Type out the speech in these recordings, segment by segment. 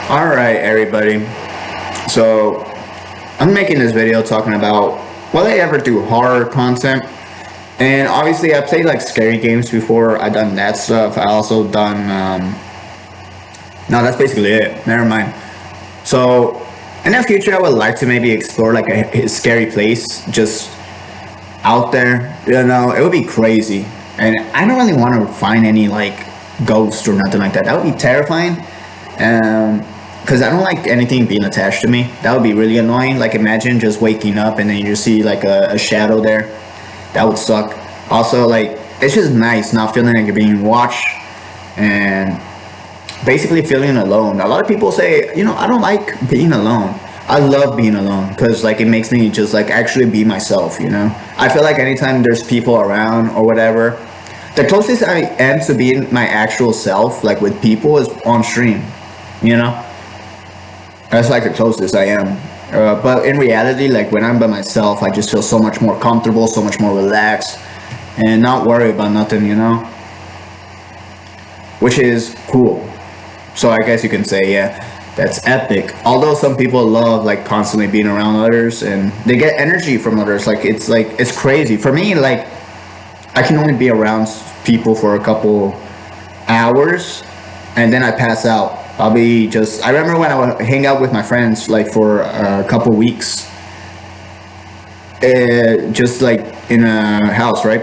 Alright, everybody. So, I'm making this video talking about will I ever do horror content? And obviously, I played like scary games before. I done that stuff. I also done. No, that's basically it. Never mind. So, in the future, I would like to maybe explore like a scary place just out there. You know, it would be crazy. And I don't really want to find any like ghosts or nothing like that. That would be terrifying. Because I don't like anything being attached to me. That would be really annoying. Like imagine just waking up and then you see like a shadow there. That would suck. Also, like it's just nice not feeling like you're being watched and basically feeling alone. A lot of people say, I don't like being alone. I love being alone because like it makes me just like actually be myself. I feel like anytime there's people around or whatever, the closest I am to being my actual self, like with people, is on stream. That's like the closest I am. But in reality, like when I'm by myself, I just feel so much more comfortable, so much more relaxed, and not worry about nothing, which is cool. So I guess you can say, yeah, that's epic. Although some people love like constantly being around others and they get energy from others. Like it's crazy. For me, like I can only be around people for a couple hours and then I pass out. I remember when I would hang out with my friends like for a couple weeks, just like in a house, right?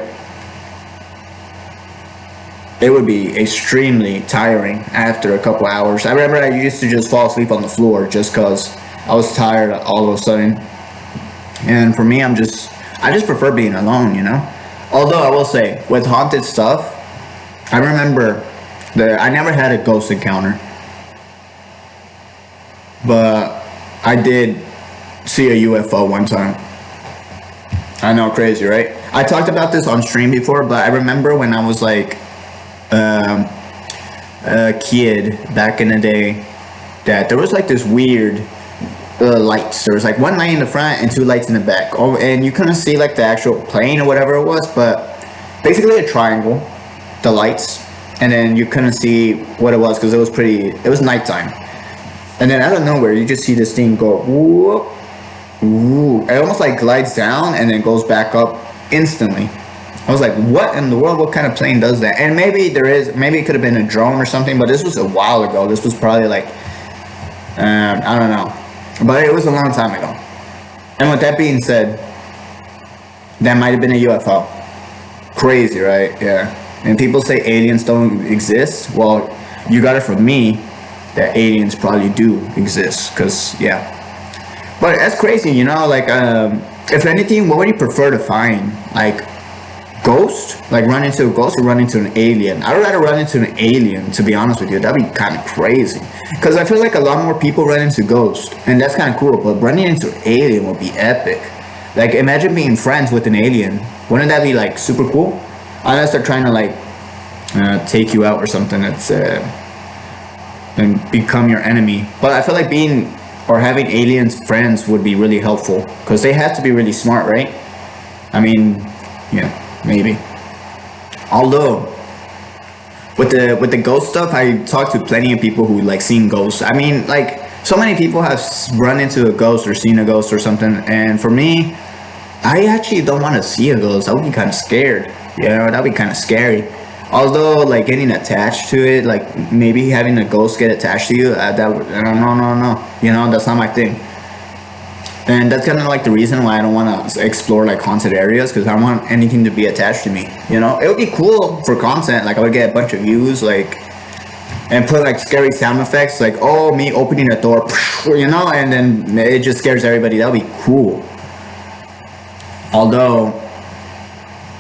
It would be extremely tiring after a couple hours. I remember I used to just fall asleep on the floor just because I was tired all of a sudden. And for me, I just prefer being alone, Although I will say, with haunted stuff, I remember that I never had a ghost encounter. But I did see a UFO one time. I know, crazy, right? I talked about this on stream before, but I remember when I was like a kid back in the day that there was like this weird lights. There was like one light in the front and two lights in the back. Oh, and you couldn't see like the actual plane or whatever it was, but basically a triangle, the lights, and then you couldn't see what it was because it was nighttime. And then out of nowhere, you just see this thing go, whoop, whoop. It almost like glides down and then goes back up instantly. I was like, what in the world? What kind of plane does that? And maybe it could have been a drone or something, but this was a while ago. This was probably like, I don't know. But it was a long time ago. And with that being said, that might have been a UFO. Crazy, right? Yeah. And people say aliens don't exist. Well, you got it from me that aliens probably do exist, because yeah, but that's crazy, like if anything, what would you prefer to find? Like ghost, like run into a ghost, or run into an alien? I would rather run into an alien, to be honest with you. That'd be kind of crazy, because I feel like a lot more people run into ghosts, and that's kind of cool, but running into an alien would be epic. Like imagine being friends with an alien. Wouldn't that be like super cool? Unless they're trying to like take you out or something. That's and become your enemy. But I feel like having aliens friends would be really helpful, because they have to be really smart, right? I mean, yeah, maybe. Although with the ghost stuff, I talked to plenty of people who like seen ghosts. I mean, like so many people have run into a ghost or seen a ghost or something, and for me, I actually don't want to see a ghost. I would be kind of scared. That'd be kind of scary. Although, like, getting attached to it, like, maybe having a ghost get attached to you, no. That's not my thing. And that's kind of, like, the reason why I don't want to explore, like, haunted areas, because I don't want anything to be attached to me, It would be cool for content. Like, I would get a bunch of views, like, and put, like, scary sound effects, like, oh, me opening a door, and then it just scares everybody. That would be cool. Although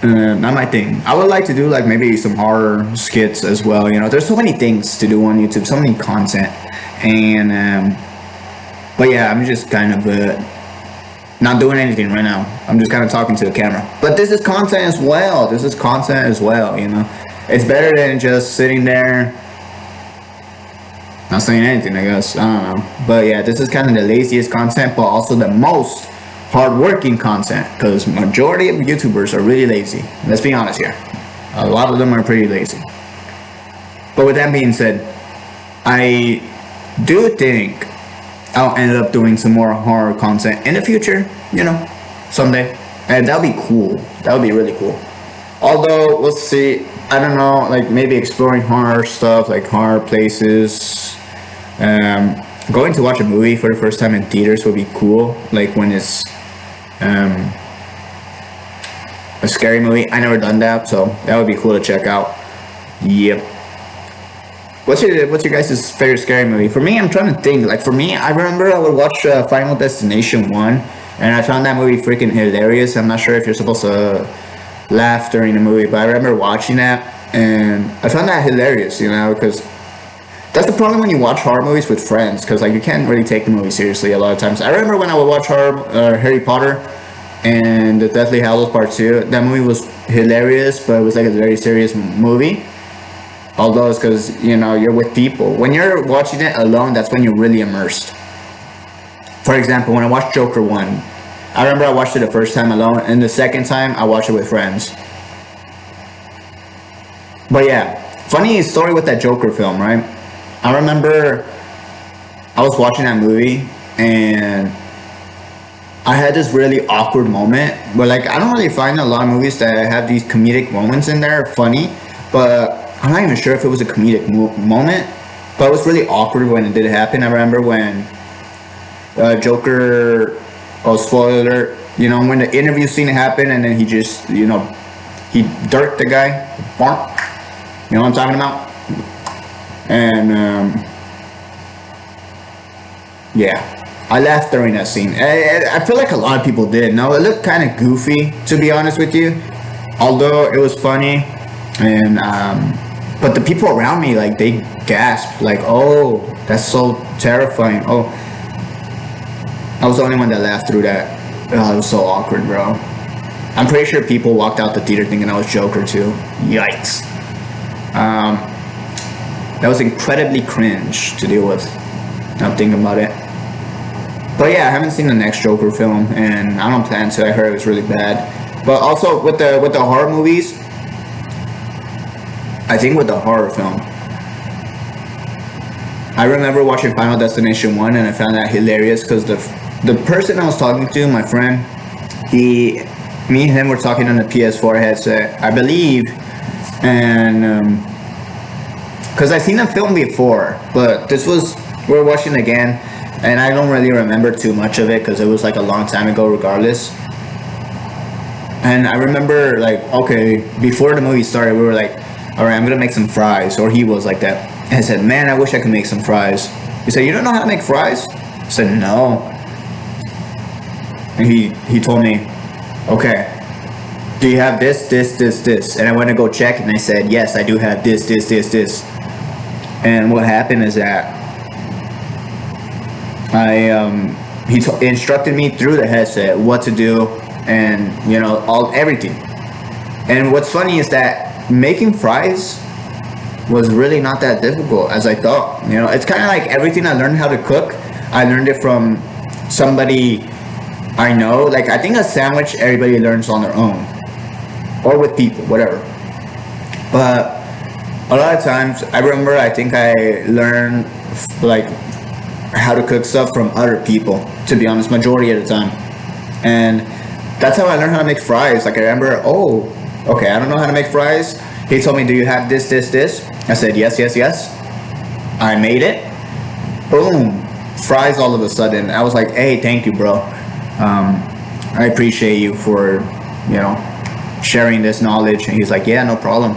not my thing. I would like to do like maybe some horror skits as well. There's so many things to do on YouTube, so many content, and but yeah, I'm just kind of not doing anything right now. I'm just kind of talking to the camera. But this is content as well. It's better than just sitting there not saying anything, I guess. I don't know. But yeah, this is kind of the laziest content, but also the most hardworking content, because majority of YouTubers are really lazy. Let's be honest here. A lot of them are pretty lazy. But with that being said, I do think I'll end up doing some more horror content in the future, someday. And that'll be cool. That would be really cool. Although, we'll see. I don't know, like maybe exploring horror stuff, like horror places. Going to watch a movie for the first time in theaters would be cool. Like when it's a scary movie. I never done that, so that would be cool to check out. Yep. What's your guys' favorite scary movie? For me, I'm trying to think. Like for me, I remember I would watch Final Destination 1, and I found that movie freaking hilarious. I'm not sure if you're supposed to laugh during the movie, but I remember watching that, and I found that hilarious, because that's the problem when you watch horror movies with friends, because like you can't really take the movie seriously a lot of times. I remember when I would watch Harry Potter and the Deathly Hallows Part 2, that movie was hilarious, but it was like a very serious movie. Although it's because, you're with people. When you're watching it alone, that's when you're really immersed. For example, when I watched Joker 1, I remember I watched it the first time alone, and the second time I watched it with friends. But yeah, funny story with that Joker film, right? I remember I was watching that movie, and I had this really awkward moment. But like, I don't really find a lot of movies that have these comedic moments in there funny, but I'm not even sure if it was a comedic moment, but it was really awkward when it did happen. I remember when Joker, spoiler alert, when the interview scene happened and then he just, he dirked the guy, bonk, you know what I'm talking about? And, yeah, I laughed during that scene. I feel like a lot of people did. No, it looked kind of goofy, to be honest with you, although it was funny. And, but the people around me, like, they gasped, like, oh, that's so terrifying. Oh, I was the only one that laughed through that. Oh, it was so awkward, bro. I'm pretty sure people walked out the theater thinking I was Joker, too. Yikes. That was incredibly cringe to deal with. Now I'm thinking about it. But yeah, I haven't seen the next Joker film, and I don't plan to. I heard it was really bad. But also, with the horror movies, I think with the horror film, I remember watching Final Destination 1 and I found that hilarious because the person I was talking to, my friend, me and him were talking on the PS4 headset, I believe, and because I've seen the film before, but we're watching again, and I don't really remember too much of it because it was like a long time ago regardless. And I remember, like, okay, before the movie started, we were like, alright, I'm gonna make some fries, or he was like that. And I said, man, I wish I could make some fries. He said, you don't know how to make fries? I said, no. And he told me, okay, do you have this? And I went to go check, and I said, yes, I do have this. And what happened is that he instructed me through the headset what to do, and everything. And what's funny is that making fries was really not that difficult as I thought. It's kind of like everything I learned how to cook, I learned it from somebody I know. Like, I think a sandwich everybody learns on their own, or with people, whatever. But a lot of times, I think I learned like how to cook stuff from other people, to be honest, majority of the time. And that's how I learned how to make fries. Like, I remember, oh, okay, I don't know how to make fries. He told me, do you have this? I said, yes. I made it. Boom. Fries all of a sudden. I was like, hey, thank you, bro. I appreciate you for, sharing this knowledge. And he's like, yeah, no problem.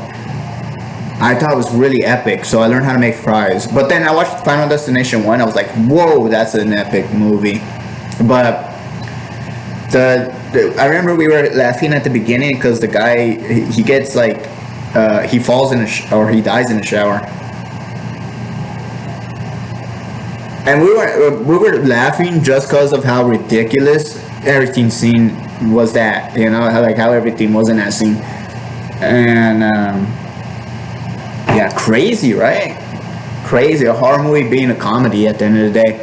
I thought it was really epic, so I learned how to make fries. But then I watched Final Destination 1. I was like, whoa, that's an epic movie. But I remember we were laughing at the beginning because the guy, he gets like, he falls or he dies in the shower. And we were laughing just because of how ridiculous everything scene was that, how everything was in that scene. And, yeah, crazy, right? Crazy. A horror movie being a comedy at the end of the day.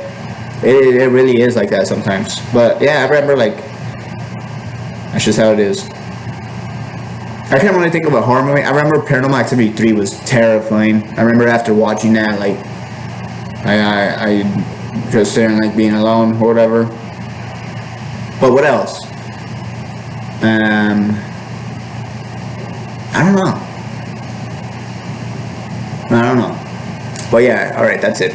It really is like that sometimes. But yeah, I remember, like, that's just how it is. I can't really think of a horror movie. I remember Paranormal Activity 3 was terrifying. I remember after watching that, like, I just didn't like being alone or whatever. But what else? I don't know. I don't know. But yeah, alright, that's it.